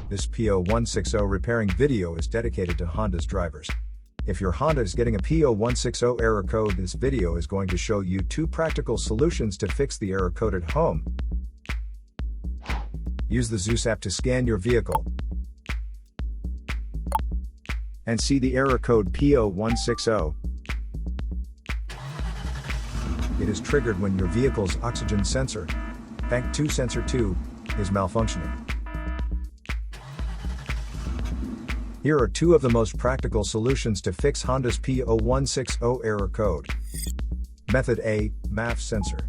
This P0160 repairing video is dedicated to Honda's drivers. If your Honda is getting a P0160 error code, this video is going to show you 2 practical solutions to fix the error code at home. Use the Zeus app to scan your vehicle and see the error code P0160. It is triggered when your vehicle's oxygen sensor, Bank 2 Sensor 2, is malfunctioning. Here are 2 of the most practical solutions to fix Honda's P0160 error code. Method A, MAF Sensor.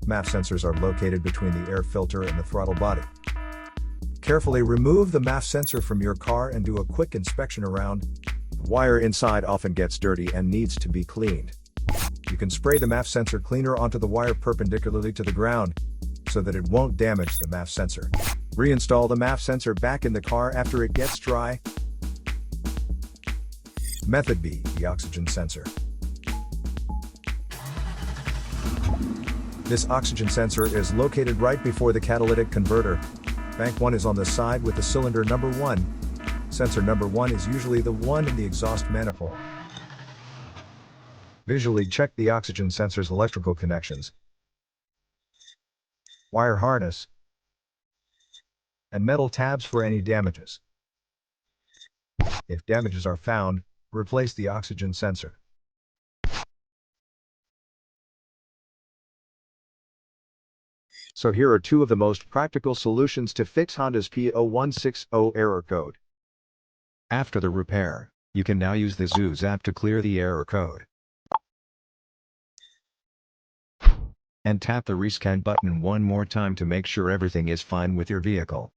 MAF sensors are located between the air filter and the throttle body. Carefully remove the MAF sensor from your car and do a quick inspection around. The wire inside often gets dirty and needs to be cleaned. You can spray the MAF sensor cleaner onto the wire perpendicularly to the ground, so that it won't damage the MAF sensor. Reinstall the MAF sensor back in the car after it gets dry. Method B, the oxygen sensor. This oxygen sensor is located right before the catalytic converter. Bank 1 is on the side with the cylinder number 1. Sensor number 1 is usually the one in the exhaust manifold. Visually check the oxygen sensor's electrical connections, wire harness, and metal tabs for any damages. If damages are found, replace the oxygen sensor. So here are 2 of the most practical solutions to fix Honda's P0160 error code. After the repair, you can now use the Zeus app to clear the error code. And tap the rescan button one more time to make sure everything is fine with your vehicle.